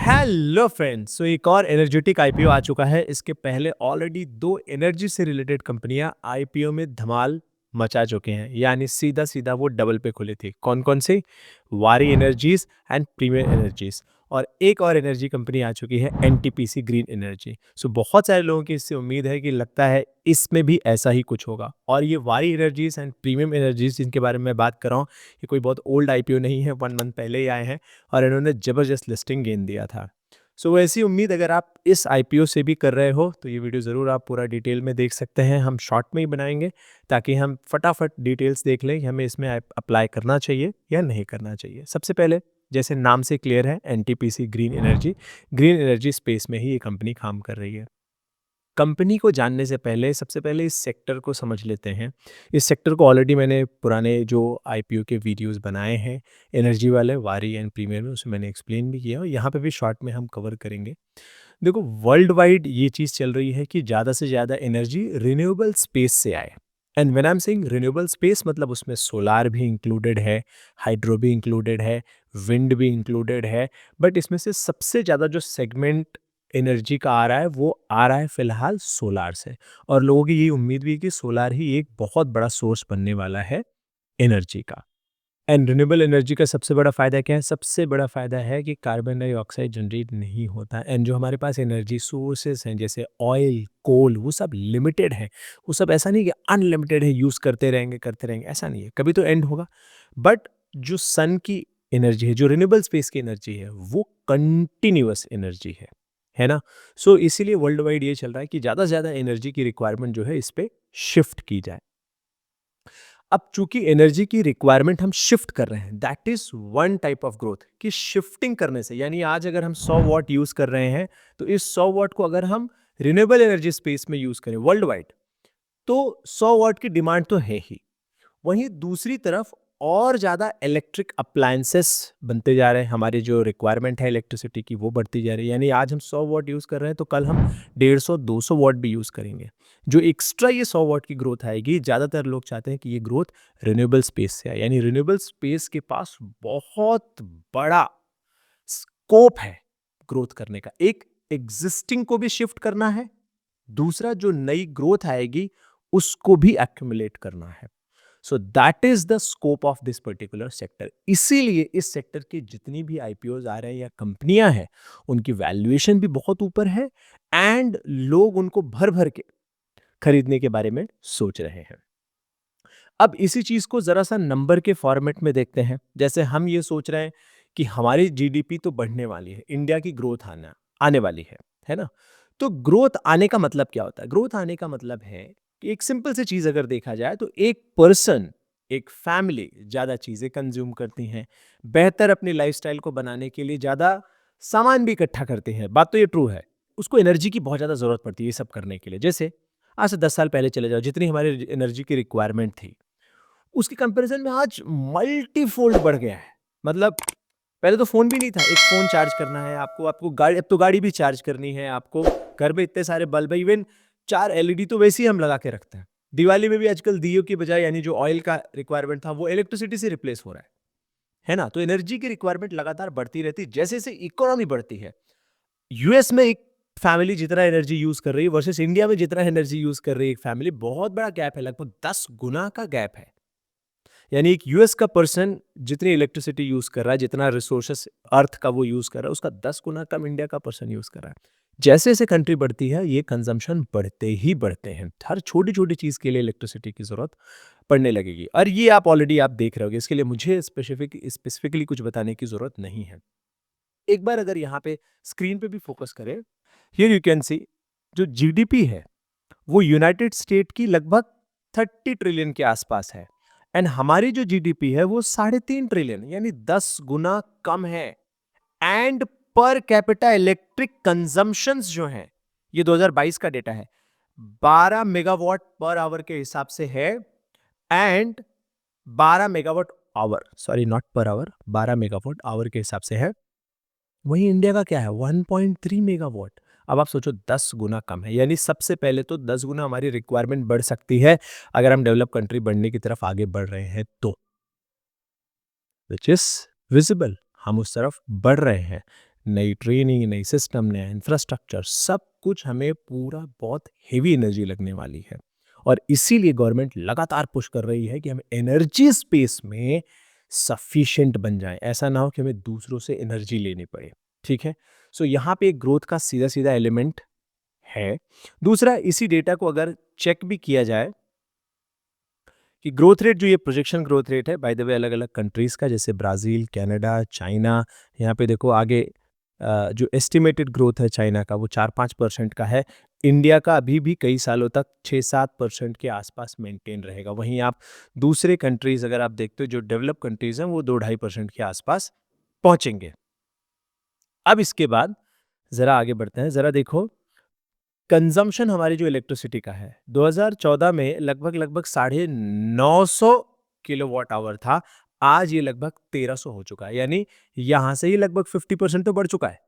Hello friends, सो एक और energetic IPO आ चुका है। इसके पहले ऑलरेडी दो एनर्जी से रिलेटेड कंपनियां आईपीओ में धमाल मचा चुके हैं, यानी सीधा सीधा वो डबल पे खुले थे। कौन कौन से? वारी एनर्जीज एंड प्रीमियर एनर्जीज। और एक और एनर्जी कंपनी आ चुकी है, एनटीपीसी ग्रीन एनर्जी। सो बहुत सारे लोगों की इससे उम्मीद है कि लगता है इसमें भी ऐसा ही कुछ होगा। और ये वारी एनर्जीज एंड प्रीमियम एनर्जीज जिनके बारे में मैं बात कर रहा हूँ, ये कोई बहुत ओल्ड आईपीओ नहीं है, 1 मंथ पहले ही आए हैं और इन्होंने ज़बरदस्त लिस्टिंग गेंद दिया था। सो ऐसी उम्मीद अगर आप इस आईपीओ से भी कर रहे हो तो ये वीडियो ज़रूर आप पूरा डिटेल में देख सकते हैं। हम शॉर्ट में ही बनाएंगे ताकि हम फटाफट डिटेल्स देख लें कि हमें इसमें अप्लाई करना चाहिए या नहीं करना चाहिए। सबसे पहले, जैसे नाम से क्लियर है, एनटीपीसी ग्रीन एनर्जी स्पेस में ही ये कंपनी काम कर रही है। कंपनी को जानने से पहले सबसे पहले इस सेक्टर को समझ लेते हैं। इस सेक्टर को ऑलरेडी मैंने पुराने जो आईपीओ के वीडियोस बनाए हैं एनर्जी वाले, वारी एंड प्रीमियर में, उसमें मैंने एक्सप्लेन भी किया और यहाँ पे भी शॉर्ट में हम कवर करेंगे। देखो, वर्ल्ड वाइड ये चीज़ चल रही है कि ज़्यादा से ज़्यादा एनर्जी रिन्यूएबल स्पेस से आए। And when I am saying renewable space, मतलब उसमें सोलार भी इंक्लूडेड है, हाइड्रो भी इंक्लूडेड है, विंड भी इंक्लूडेड है। बट इसमें से सबसे ज़्यादा जो सेगमेंट एनर्जी का आ रहा है वो आ रहा है फिलहाल सोलार से। और लोगों की ये उम्मीद भी है कि सोलार ही एक बहुत बड़ा सोर्स बनने वाला है एनर्जी का। एंड रिन्यूएबल एनर्जी का सबसे बड़ा फ़ायदा क्या है? सबसे बड़ा फ़ायदा है कि कार्बन डाइऑक्साइड जनरेट नहीं होता। एंड जो हमारे पास एनर्जी सोर्सेस हैं जैसे ऑयल, कोल, वो सब लिमिटेड है। वो सब ऐसा नहीं कि अनलिमिटेड है, यूज़ करते रहेंगे, ऐसा नहीं है। कभी तो एंड होगा। बट जो सन की एनर्जी है, जो रिन्यूएबल स्पेस की एनर्जी है, वो कंटिन्यूअस एनर्जी है ना? सो इसीलिए वर्ल्ड वाइड ये चल रहा है कि ज़्यादा से ज़्यादा एनर्जी की रिक्वायरमेंट जो है इस पे शिफ्ट की जाए। अब चूंकि एनर्जी की रिक्वायरमेंट हम शिफ्ट कर रहे हैं, that is one type of growth कि शिफ्टिंग करने से, यानी आज अगर हम 100 वॉट यूज कर रहे हैं तो इस 100 वॉट को अगर हम रिन्यूएबल एनर्जी स्पेस में यूज करें वर्ल्ड वाइड, तो 100 वॉट की डिमांड तो है ही। वहीं दूसरी तरफ और ज़्यादा इलेक्ट्रिक अप्लायंसेस बनते जा रहे हैं। हमारी जो रिक्वायरमेंट है इलेक्ट्रिसिटी की वो बढ़ती जा रही है, यानी आज हम 100 वॉट यूज़ कर रहे हैं तो कल हम 150-200 वॉट भी यूज़ करेंगे। जो एक्स्ट्रा ये 100 वॉट की ग्रोथ आएगी, ज़्यादातर लोग चाहते हैं कि ये ग्रोथ रिन्यूएबल स्पेस से आए, यानी रिन्यूएबल स्पेस के पास बहुत बड़ा स्कोप है ग्रोथ करने का। एक, एग्जिस्टिंग को भी शिफ्ट करना है, दूसरा जो नई ग्रोथ आएगी उसको भी एक्यूमुलेट करना है। So that is the scope of this particular sector. इसीलिए इस सेक्टर के जितनी भी आईपीओज आ रहे हैं या कंपनियां हैं, उनकी वैल्यूएशन भी बहुत ऊपर है एंड लोग उनको भर भर के खरीदने के बारे में सोच रहे हैं। अब इसी चीज को जरा सा नंबर के फॉर्मेट में देखते हैं। जैसे हम ये सोच रहे हैं कि हमारी जीडीपी तो बढ़ने वाली है, इंडिया की ग्रोथ आना आने वाली है ना? तो ग्रोथ आने का मतलब क्या होता है? ग्रोथ आने का मतलब है कि एक सिंपल सी चीज अगर देखा जाए तो एक पर्सन, एक फैमिली ज्यादा चीजें कंज्यूम करती हैं, बेहतर अपनी लाइफस्टाइल को बनाने के लिए ज्यादा सामान भी इकट्ठा करते हैं। बात तो ये ट्रू है। उसको एनर्जी की बहुत ज्यादा जरूरत पड़ती है ये सब करने के लिए। जैसे आज से 10 साल पहले चले जाओ, जितनी हमारी एनर्जी की रिक्वायरमेंट थी उसकी कंपैरिजन में आज मल्टीफोल्ड बढ़ गया है। मतलब पहले तो फोन भी नहीं था, एक फोन चार्ज करना है आपको, आपको गाड़ी, अब तो गाड़ी भी चार्ज करनी है आपको। घर में इतने सारे बल्ब है, इवन 4 एलईडी तो वैसे ही हम लगा के रखते हैं। दिवाली में भी आजकल दियो की बजाय, यानी जो ऑयल का रिक्वायरमेंट था वो इलेक्ट्रिसिटी से रिप्लेस हो रहा है ना? तो एनर्जी की रिक्वायरमेंट लगातार बढ़ती रहती है जैसे जैसे इकोनॉमी बढ़ती है। यूएस में एक फैमिली जितना एनर्जी यूज कर रही है वर्सेस इंडिया में जितना एनर्जी यूज कर रही है एक फैमिली, बहुत बड़ा गैप है, लगभग 10 गुना का गैप है। यानी एक यूएस का पर्सन जितनी इलेक्ट्रिसिटी यूज कर रहा है, जितना रिसोर्सेस अर्थ का वो यूज कर रहा है, उसका 10 गुना कम इंडिया का पर्सन यूज कर रहा है। जैसे जैसे कंट्री बढ़ती है ये कंजम्पशन बढ़ते ही बढ़ते हैं। हर छोटी छोटी चीज के लिए इलेक्ट्रिसिटी की जरूरत पड़ने लगेगी और ये आप ऑलरेडी आप देख रहे होगे। इसके लिए मुझे स्पेसिफिकली कुछ बताने की जरूरत नहीं है। एक बार अगर यहाँ पे स्क्रीन पे भी फोकस करें, हियर यू कैन सी जो जीडीपी है वो यूनाइटेड स्टेट की लगभग 30 ट्रिलियन के आसपास है एंड हमारी जो जीडीपी है वो 3.5 ट्रिलियन, यानी 10 गुना कम है। And per capita electric consumptions जो हैं, ये 2022 का डेटा है, 12 मेगावाट पर आवर के हिसाब से है। And 12 megawatt hour, sorry not per hour, 12 megawatt hour के हिसाब से है। वहीं इंडिया का क्या है? 1.3 मेगावाट। अब आप सोचो 10 गुना कम है, यानी सबसे पहले तो 10 गुना हमारी रिक्वायरमेंट बढ़ सकती है अगर हम डेवलप कंट्री बनने की तरफ आगे बढ़ रहे हैं तो, विच इज विजिबल, हम उस तरफ बढ़ रहे हैं। नई ट्रेनिंग, नई सिस्टम, नया इंफ्रास्ट्रक्चर, सब कुछ हमें पूरा बहुत हेवी एनर्जी लगने वाली है। और इसीलिए गवर्नमेंट लगातार पुश कर रही है कि हम एनर्जी स्पेस में सफिशिएंट बन जाएं। ऐसा ना हो कि हमें दूसरों से एनर्जी लेनी पड़े। ठीक है? सो यहाँ पे एक ग्रोथ का सीधा-सीधा एलिमेंट है। दूसरा, इसी डेटा को अगर चेक भी किया जाए कि ग्रोथ रेट जो ये प्रोजेक्शन ग्रोथ रेट है, बाय द वे अलग-अलग कंट्रीज़ का, जैसे ब्राज़ील, कनाडा, चाइना, यहाँ पे देखो आगे जो एस्टिमेटेड ग्रोथ है चाइना का वो 4-5% का है। इंडिया का अभी भी कई सालों तक 6-7% के आसपास मेंटेन रहेगा। वहीं आप दूसरे कंट्रीज़ अगर आप देखते हो जो डेवलप्ड कंट्रीज़ हैं वो 2-2.5% के आसपास पहुँचेंगे। अब इसके बाद ज़रा आगे बढ़ते हैं, ज़रा देखो कंज़म्पशन हमारी जो इलेक्ट्रिसिटी का है, 2014 में लगभग-लगभग साढ़े 900 किलोवाट आवर था, आज ये लगभग 1300 हो चुका है, यानी यहाँ से ही लगभग 50% तो बढ़ चुका है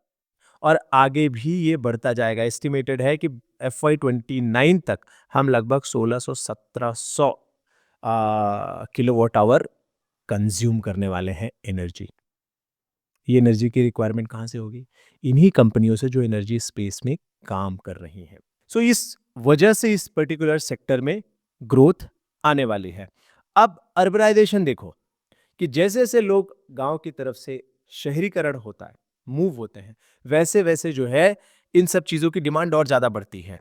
और आगे भी ये बढ़ता जाएगा। एस्टिमेटेड है कि FY 29 तक हम लगभग 1600-1700 किलोवाट आवर कंज़्यूम करने वाले हैं एनर्जी। ये एनर्जी की रिक्वायरमेंट कहाँ से होगी? इन्हीं कंपनियों से जो एनर्जी स्पेस में काम कर रही हैं। सो इस वजह से इस पर्टिकुलर सेक्टर में ग्रोथ आने वाली है। अब अर्बनाइजेशन देखो कि जैसे-जैसे लोग गाँव की तरफ से शहरीकरण होता है, मूव होते हैं, वैसे-वैसे जो है इन सब चीज़ों की डिमांड और ज़्यादा बढ़ती है।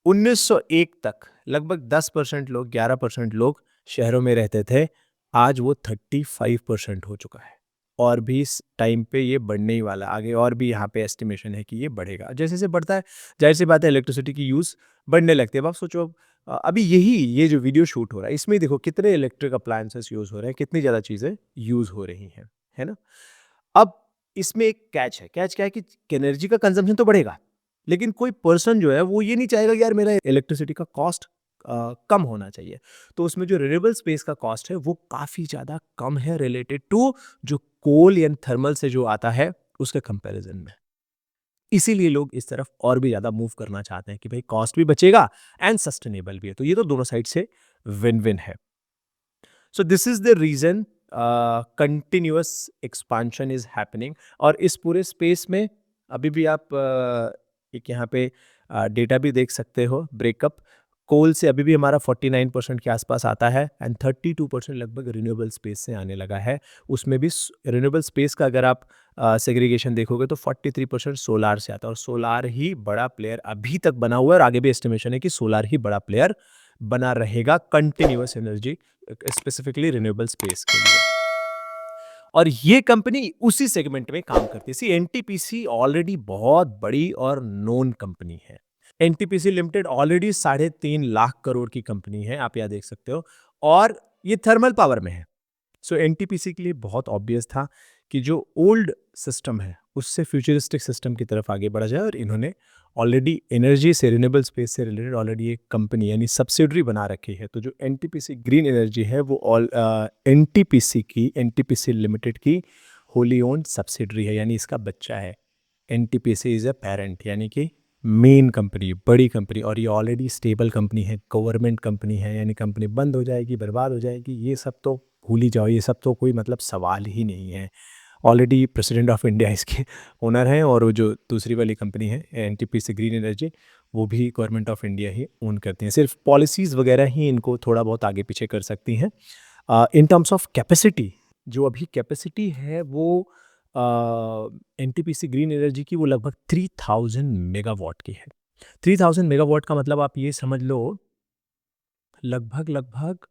1901 तक लगभग 10% लोग, 11% लोग शहरों में रहते थे, आज वो 35% हो चुका है। और भी इस टाइम पे ये बढ़ने ही वाला है, आगे और भी यहाँ पे एस्टिमेशन है कि ये बढ़ेगा। जैसे-जैसे बढ़ता है, ज़ाहिर-सी बात है इलेक्ट्रिसिटी की यूज़ बढ़ने लगती है। अब आप सोचो अभी ये जो वीडियो शूट हो रहा है, इसमें देखो कितने इलेक्ट्रिक अप्लायंसेस यूज़ हो रहे हैं, कितनी ज़्यादा चीज़ें यूज़ हो रही हैं, है ना? अब इसमें एक कैच है, कैच क्या है कि एनर्जी का कंज़म्पशन तो बढ़ेगा, लेकिन कोई पर्सन जो है वो ये नहीं चाहेगा कि यार मेरा इलेक्ट्रिसिटी का कॉस्ट कम होना चाहिए। तो उसमें जो रिन्यूएबल स्पेस का कॉस्ट है वो काफ़ी ज़्यादा कम है रिलेटेड टू जो कोल या थर्मल से जो आता है उसके कंपैरिजन में। इसीलिए लोग इस तरफ और भी ज़्यादा मूव करना चाहते हैं कि भाई कॉस्ट भी बचेगा एंड सस्टेनेबल भी है। तो ये तो दोनों साइड से विन-विन है। So this is the reason continuous expansion is happening. और इस पूरे स्पेस में अभी भी आप एक यहाँ पे डेटा भी देख सकते हो ब्रेकअप। कोल से अभी भी हमारा 49% के आसपास आता है एंड 32% लगभग रिन्यूएबल स्पेस से आने लगा है। उसमें भी रिन्यूएबल स्पेस का अगर आप सेग्रीगेशन देखोगे तो 43% सोलार से आता है और सोलार ही बड़ा प्लेयर अभी तक बना हुआ है और आगे भी एस्टिमेशन है कि सोलार ही बड़ा प्लेयर बना रहेगा continuous energy specifically renewable space के लिए। और ये कंपनी उसी सेगमेंट में काम करती है। सी एनटीपीसी ऑलरेडी बहुत बड़ी और नोन कंपनी है। NTPC limited already 3.5 lakh crore की कंपनी है, आप यहाँ देख सकते हो, और ये थर्मल पावर में है। सो एनटीपीसी के लिए बहुत ऑब्वियस था कि जो ओल्ड सिस्टम है उससे फ्यूचरिस्टिक सिस्टम की तरफ आगे बढ़ा जाए और इन्होंने ऑलरेडी एनर्जी से रिन्यूएबल स्पेस से रिलेटेड ऑलरेडी एक कंपनी यानी सब्सिडरी बना रखी है। तो जो एनटीपीसी ग्रीन एनर्जी है वो एनटीपीसी लिमिटेड की होली ओन्ड सब्सिडरी है, यानी इसका बच्चा है। एनटीपीसी इज अ पेरेंट, यानी कि मेन कंपनी, बड़ी कंपनी, और ये ऑलरेडी स्टेबल कंपनी है, गवर्नमेंट कंपनी है, यानी कंपनी बंद हो जाएगी, बर्बाद हो जाएगी, ये सब तो भूल ही जाओ, ये सब तो कोई मतलब सवाल ही नहीं है। ऑलरेडी प्रेसिडेंट ऑफ इंडिया इसके ओनर हैं और वो जो दूसरी वाली कंपनी है एनटीपीसी ग्रीन एनर्जी, वो भी government of India he own करती हैं। सिर्फ पॉलिसीज़ वगैरह ही इनको थोड़ा बहुत आगे पीछे कर सकती हैं। इन टर्म्स ऑफ कैपेसिटी, जो अभी कैपेसिटी है वो एनटीपीसी ग्रीन एनर्जी की वो लगभग 3000 मेगावाट की है। 3000 मेगावाट का मतलब आप ये समझ लो लगभग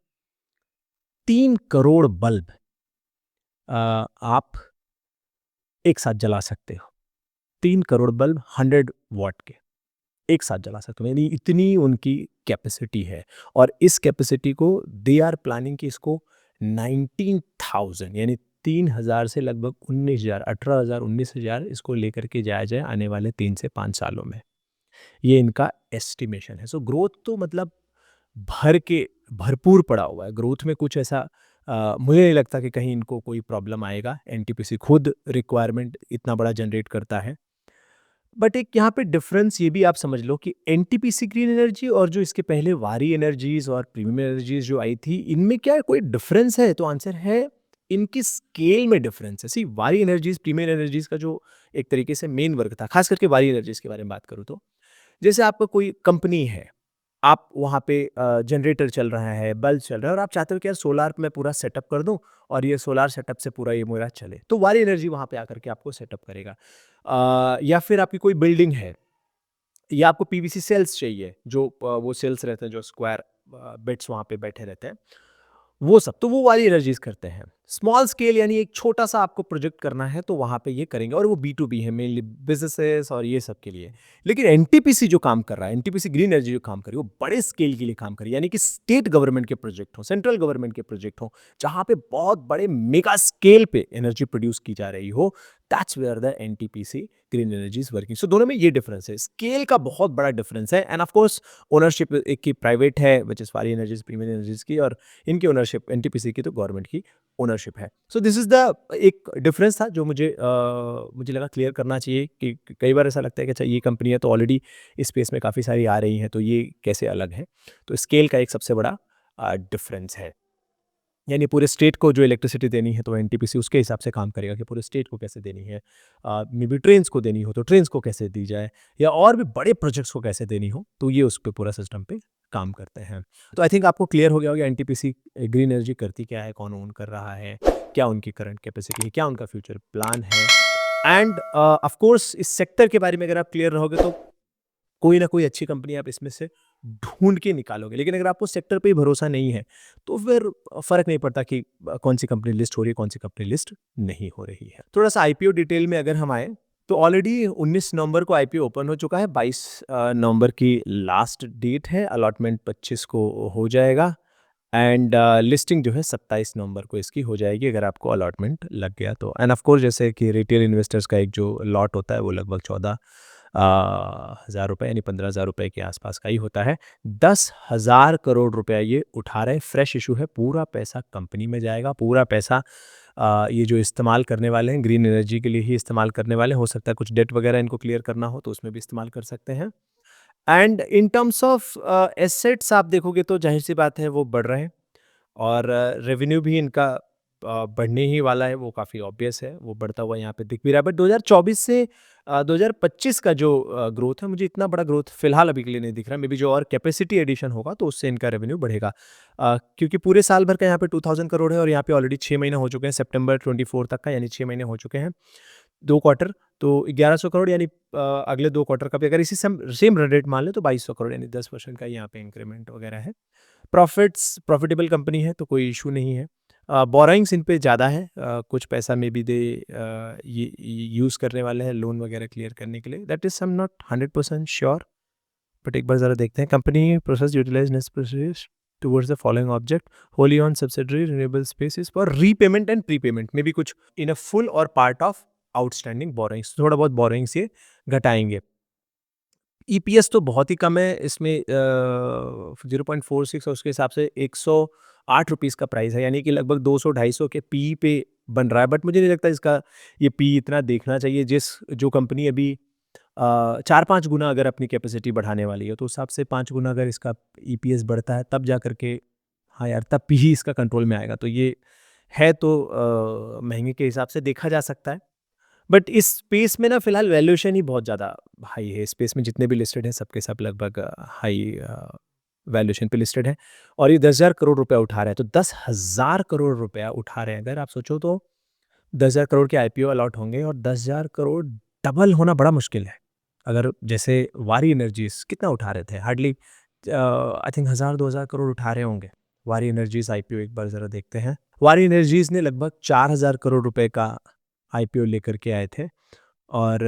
3 करोड़ बल्ब आप एक साथ जला सकते हो। 3 करोड़ बल्ब 100 वाट के एक साथ जला सकते हो, यानी इतनी उनकी कैपेसिटी है। और इस कैपेसिटी को दे आर प्लानिंग कि इसको 19,000 यानी 3000 से लगभग 19,000, 18,000, 19,000 इसको लेकर के जाया जाए आने वाले 3 से 5 सालों में। ये इनका एस्टिमेशन है। सो ग्रोथ तो मतलब भर के भरपूर पड़ा हुआ है। ग्रोथ में कुछ ऐसा मुझे नहीं लगता कि कहीं इनको कोई प्रॉब्लम आएगा। एनटीपीसी खुद रिक्वायरमेंट इतना बड़ा जनरेट करता है। बट एक यहाँ पे डिफरेंस ये भी आप समझ लो कि एनटीपीसी ग्रीन एनर्जी और जो इसके पहले वारी एनर्जीज और प्रीमियम एनर्जीज जो आई थी, इनमें क्या कोई डिफरेंस है? तो आंसर है इनकी स्केल में डिफरेंस है। सी वारी एनर्जीज प्रीमियर एनर्जीज का जो एक तरीके से मेन वर्क था, खास करके वारी एनर्जीज के बारे में बात करूँ तो, जैसे आपका कोई कंपनी है, आप वहाँ पे जनरेटर चल रहा है, बल्ब चल रहा है और आप चाहते हो कि यार सोलार मैं पूरा सेटअप कर दूँ और ये सोलार सेटअप से पूरा ये मेरा चले, तो वारी एनर्जी वहाँ पे आकर के आपको सेटअप करेगा। या फिर आपकी कोई बिल्डिंग है या आपको पीवीसी सेल्स चाहिए, जो वो सेल्स रहते हैं जो स्क्वायर बिट्स वहाँ पे बैठे रहते हैं, वो सब तो वो वाली एनर्जीज करते हैं। स्मॉल स्केल यानी एक छोटा सा आपको प्रोजेक्ट करना है तो वहाँ पे ये करेंगे और वो बी टू बी है, मेनली बिजनेसेस और ये सब के लिए। लेकिन एनटीपीसी जो काम कर रहा है, एनटीपीसी ग्रीन एनर्जी जो काम कर रही है, वो बड़े स्केल के लिए काम कर रही है, यानी कि स्टेट गवर्नमेंट के प्रोजेक्ट हो, सेंट्रल गवर्नमेंट के प्रोजेक्ट हो, जहाँ पे बहुत बड़े मेगा स्केल पे एनर्जी प्रोड्यूस की जा रही हो। That's where the NTPC green energy is working. So दोनों में ये डिफरेंस है, स्केल का बहुत बड़ा डिफरेंस है। एंड ऑफ कोर्स ओनरशिप एक की प्राइवेट है विच इज वारी एनर्जीज प्रीमियर एनर्जीज की, और इनकी ओनरशिप एनटीपीसी की तो गवर्नमेंट की ओनरशिप है। सो दिस इज द एक डिफरेंस था जो मुझे लगा क्लियर करना चाहिए कि कई बार ऐसा लगता है कि अच्छा ये कंपनियां तो ऑलरेडी इस स्पेस में काफ़ी सारी आ रही हैं तो ये कैसे अलग है। तो स्केल का एक सबसे बड़ा डिफरेंस है, यानी पूरे स्टेट को जो इलेक्ट्रिसिटी देनी है तो एनटीपीसी उसके हिसाब से काम करेगा कि पूरे स्टेट को कैसे देनी है। मे बी ट्रेन्स को देनी हो तो ट्रेन्स को कैसे दी जाए, या और भी बड़े प्रोजेक्ट्स को कैसे देनी हो, तो ये उस पे पूरा सिस्टम पे काम करते हैं। तो आई थिंक आपको क्लियर हो गया होगा एनटीपीसी ग्रीन एनर्जी करती क्या है, कौन ओन कर रहा है, क्या उनकी करंट कैपेसिटी है, क्या उनका फ्यूचर प्लान है। एंड ऑफ कोर्स इस सेक्टर के बारे में अगर आप क्लियर रहोगे तो कोई ना कोई अच्छी कंपनी आप इसमें से ढूंढ के निकालोगे। लेकिन अगर आपको सेक्टर पे ही भरोसा नहीं है तो फिर फ़र्क नहीं पड़ता कि कौन सी कंपनी लिस्ट हो रही है, कौन सी कंपनी लिस्ट नहीं हो रही है। थोड़ा सा आईपीओ डिटेल में अगर हम आए तो ऑलरेडी 19 नवंबर को आईपीओ ओपन हो चुका है, 22 नवंबर की लास्ट डेट है, अलॉटमेंट 25 को हो जाएगा एंड लिस्टिंग जो है 27 नवंबर को इसकी हो जाएगी अगर आपको अलॉटमेंट लग गया तो। एंड ऑफ कोर्स जैसे कि रिटेल इन्वेस्टर्स का एक जो लॉट होता है वो लगभग 14,000 रुपये यानी 15,000 रुपये के आसपास का ही होता है। 10,000 करोड़ रुपया ये उठा रहे, फ्रेश इशू है, पूरा पैसा कंपनी में जाएगा, पूरा पैसा ये जो इस्तेमाल करने वाले हैं ग्रीन एनर्जी के लिए ही इस्तेमाल करने वाले हैं। हो सकता है कुछ डेट वगैरह इनको क्लियर करना हो तो उसमें भी इस्तेमाल कर सकते हैं। And in terms of assets आप देखोगे तो जाहिर सी बात है वो बढ़ रहे हैं और रेवेन्यू भी इनका बढ़ने ही वाला है, वो काफ़ी ऑब्वियस है, वो बढ़ता हुआ यहाँ पे दिख भी रहा है। बट 2024 से 2025 का जो ग्रोथ है, मुझे इतना बड़ा ग्रोथ फिलहाल अभी के लिए नहीं दिख रहा है। मे बी जो और कैपेसिटी एडिशन होगा तो उससे इनका रेवेन्यू बढ़ेगा, क्योंकि पूरे साल भर का यहाँ पे 2000 करोड़ है और यहाँ पे ऑलरेडी 6 महीने हो चुके हैं, सितंबर 24 तक का, यानी 6 महीने हो चुके हैं, 2 क्वार्टर, तो 1100 करोड़, यानी अगले 2 क्वार्टर का भी अगर इसी सेम रन रेट मान लें तो 2200 करोड़, यानी 10% का यहाँ पे इंक्रीमेंट वगैरह है। प्रॉफिटेबल कंपनी है तो कोई इशू नहीं है। बोरोइंग्स इन पे ज़्यादा है, कुछ पैसा में भी दे ये यूज़ करने वाले हैं लोन वगैरह क्लियर करने के लिए। That is I am not 100% sure, but एक बार ज़रा देखते हैं। Company process utilize next process towards the following object, wholly on subsidiary renewable species for repayment and prepayment, में भी कुछ इन अ फुल और पार्ट ऑफ आउटस्टैंडिंग बोरोइंग्स, थोड़ा बहुत बोरोइंग्स ये घटाएंगे। ईपीएस तो बहुत ही कम है इसमें, 0.46 और उसके हिसाब से 108 रुपीज़ का प्राइस है, यानी कि लगभग 200-250 के पी पे बन रहा है। बट मुझे नहीं लगता इसका ये पी इतना देखना चाहिए। जो कंपनी अभी 4-5 गुना अगर अपनी कैपेसिटी बढ़ाने वाली है तो उस हिसाब से 5 गुना अगर इसका ईपीएस बढ़ता है तब जा करके, हाँ यार, तब पी ही इसका कंट्रोल में आएगा। तो ये है तो महंगे के हिसाब से देखा जा सकता है। बट इस स्पेस में ना फिलहाल वैल्यूएशन ही बहुत ज़्यादा हाई है। स्पेस में जितने भी लिस्टेड हैं सबके सब लगभग हाई वैल्यूएशन पे लिस्टेड हैं और ये 10,000 करोड़ रुपया उठा रहे हैं। तो 10,000 करोड़ रुपया उठा रहे हैं, अगर आप सोचो तो 10,000 करोड़ के आईपीओ अलॉट होंगे और 10,000 करोड़ डबल होना बड़ा मुश्किल है। अगर जैसे वारी एनर्जीज कितना उठा रहे थे, हार्डली आई थिंक 1,000-2,000 करोड़ उठा रहे होंगे। वारी एनर्जीज आईपीओ एक बार ज़रा देखते हैं। वारी एनर्जीज ने लगभग 4,000 करोड़ रुपए का आईपीओ लेकर के आए थे और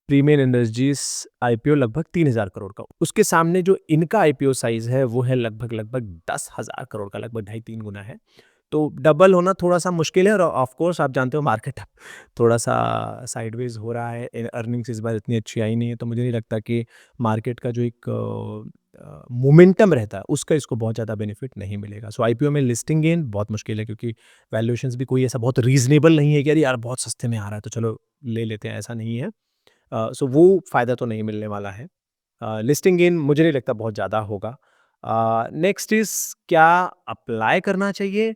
प्रीमियर एनर्जीज आईपीओ लगभग 3,000 करोड़ का। उसके सामने जो इनका आईपीओ साइज़ है वो है लगभग 10,000 करोड़ का, लगभग ढाई 3 गुना है। तो डबल होना थोड़ा-सा मुश्किल है और ऑफ कोर्स आप जानते हो मार्केट थोड़ा-सा साइडवेज़ हो रहा है। अर्निंग्स इस बार इतनी अच्छी आई नहीं है, तो मुझे नहीं लगता कि मार्केट का जो एक मोमेंटम रहता है उसका इसको बहुत ज़्यादा बेनिफिट नहीं मिलेगा। सो आईपीओ में लिस्टिंग गेन बहुत मुश्किल है, क्योंकि वैल्यूएशंस भी कोई ऐसा बहुत रीज़नेबल नहीं है कि अरे यार बहुत सस्ते में आ रहा है तो चलो ले लेते हैं, ऐसा नहीं है। सो वो फ़ायदा तो नहीं मिलने वाला है। लिस्टिंग गेन मुझे नहीं लगता बहुत ज़्यादा होगा। नेक्स्ट इज़ क्या अप्लाई करना चाहिए?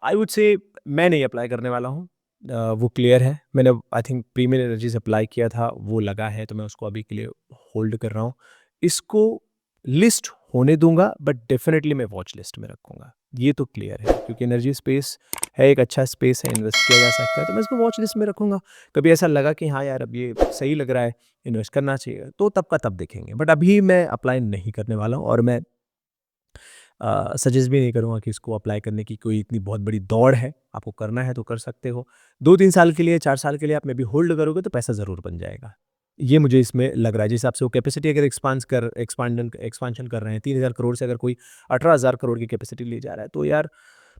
आई वुड से मैं नहीं अप्लाई करने वाला हूँ। वो क्लियर है। मैंने I think Premier Energies apply किया था, वो लगा है, तो मैं उसको अभी के लिए होल्ड कर रहा हूँ। इसको लिस्ट होने दूँगा, बट डेफ़िनिटली मैं वॉच लिस्ट में रखूँगा। ये तो क्लियर है, क्योंकि एनर्जी स्पेस है, एक अच्छा स्पेस है, इन्वेस्ट किया जा सकता है, तो मैं इसको वॉच लिस्ट में रखूँगा। कभी ऐसा लगा कि हाँ यार, अब ये सही लग रहा है, इन्वेस्ट करना चाहिए, तो तब का तब देखेंगे। बट अभी मैं अप्लाई नहीं करने वाला हूँ, और मैं सजेस्ट भी नहीं करूँगा कि इसको अप्लाई करने की कोई इतनी बहुत बड़ी दौड़ है। आपको करना है तो कर सकते हो। 2-3 साल के लिए, 4 साल के लिए आप मे बी होल्ड करोगे तो पैसा ज़रूर बन जाएगा। ये मुझे इसमें लग रहा है। जिस हिसाब से वो कैपेसिटी अगर एक्सपांशन कर रहे हैं, 3000 करोड़ से अगर कोई 18,000 करोड़ की कैपेसिटी ले जा रहा है, तो यार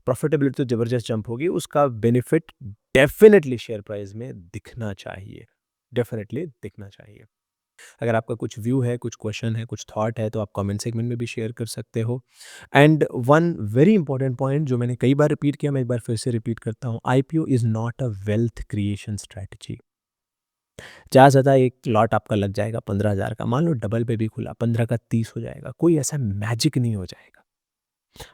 प्रॉफिटेबिलिटी तो ज़बरदस्त जंप होगी। उसका बेनिफिट डेफ़िनिटली शेयर प्राइस में दिखना चाहिए। डेफ़िनिटली दिखना चाहिए। अगर आपका कुछ व्यू है, कुछ क्वेश्चन है, कुछ थॉट है, तो आप कमेंट सेगमेंट में भी शेयर कर सकते हो। And one very important point जो मैंने कई बार रिपीट किया, मैं एक बार फिर से रिपीट करता हूँ, IPO is not a wealth creation strategy. ज़्यादा से ज़्यादा एक लॉट आपका लग जाएगा 15,000 का, मान लो डबल पे भी खुला, 15 का 30 हो जाएगा, कोई ऐसा मैजिक नहीं हो जाएगा।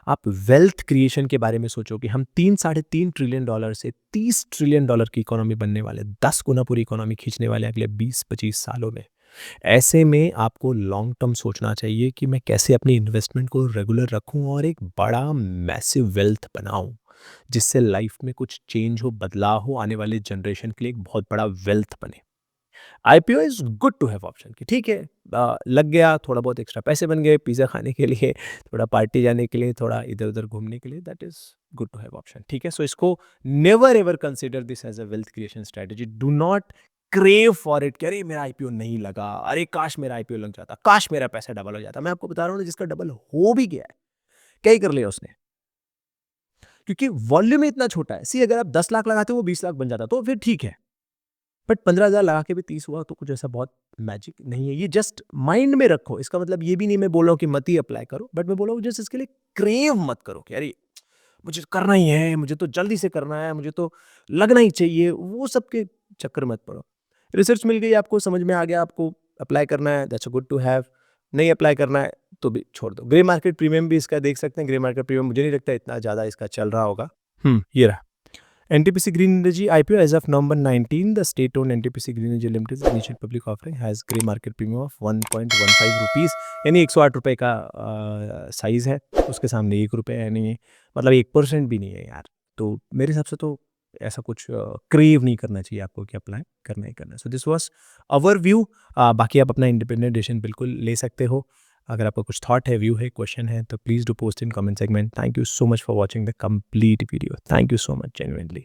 आप वेल्थ क्रिएशन के बारे में सोचो कि हम 3 साढ़े 3 ट्रिलियन डॉलर से 30 ट्रिलियन डॉलर की इकोनॉमी बनने वाले, 10 गुना पूरी इकोनॉमी खींचने वाले अगले 20-25 सालों में। ऐसे में आपको लॉन्ग टर्म सोचना चाहिए कि मैं कैसे अपनी इन्वेस्टमेंट को रेगुलर रखूं और एक बड़ा मैसिव वेल्थ बनाऊं, जिससे लाइफ में कुछ चेंज हो, बदलाव हो, आने वाले जनरेशन के लिए एक बहुत बड़ा वेल्थ बने। IPO is good to have option कि ठीक है, लग गया, थोड़ा बहुत एक्स्ट्रा पैसे बन गए पिज़्ज़ा खाने के लिए, थोड़ा पार्टी जाने के लिए, थोड़ा इधर उधर घूमने के लिए, that is good to have option. ठीक है, सो इसको never ever consider this as a wealth creation strategy. Do not crave for it कि अरे मेरा आईपीओ नहीं लगा, अरे काश मेरा आईपीओ लग जाता, काश मेरा पैसा डबल हो जाता। मैं आपको बता रहा हूँ ना, जिसका डबल हो भी गया है, क्या ही कर लिया उसने, क्योंकि वॉल्यूम इतना छोटा है। सी, अगर आप 10 लाख लगाते हो वो 20 लाख बन जाता, तो फिर ठीक है। बट 15,000 लगा के भी 30 हुआ, तो कुछ ऐसा बहुत मैजिक नहीं है। ये जस्ट माइंड में रखो। इसका मतलब ये भी नहीं मैं बोल रहा हूँ कि मत ही अप्लाई करो, बट मैं बोल रहा हूँ जस्ट इसके लिए क्रेव मत करो कि अरे मुझे करना ही है, मुझे तो जल्दी से करना है, मुझे तो लगना ही चाहिए, वो सब के चक्कर मत पड़ो। रिसर्च मिल गई आपको, समझ में आ गया, आपको अप्लाई करना है, दैट्स गुड टू हैव। नहीं अप्लाई करना है तो भी छोड़ दो। ग्रे मार्केट प्रीमियम भी इसका देख सकते हैं। ग्रे मार्केट प्रीमियम मुझे नहीं लगता इतना ज़्यादा इसका चल रहा होगा। ये रहा NTPC Green Energy IPO as of November 19, the state-owned NTPC Green Energy Limited's initial public offering has grey market premium of 1.15 rupees, यानी 108 रुपये का साइज़ है, उसके सामने 1 रुपये है नहीं, मतलब 1% भी नहीं है यार। तो मेरे हिसाब से तो ऐसा कुछ क्रेव नहीं करना चाहिए आपको कि अप्लाई करना ही करना है। So this was our view. बाकी आप अपना इंडिपेंडेंट डिसीजन बिल्कुल ले सकते हो। अगर आपका कुछ थॉट है, व्यू है, क्वेश्चन है, तो please do post in comment segment. Thank you so much for watching the complete video. Thank you so much genuinely.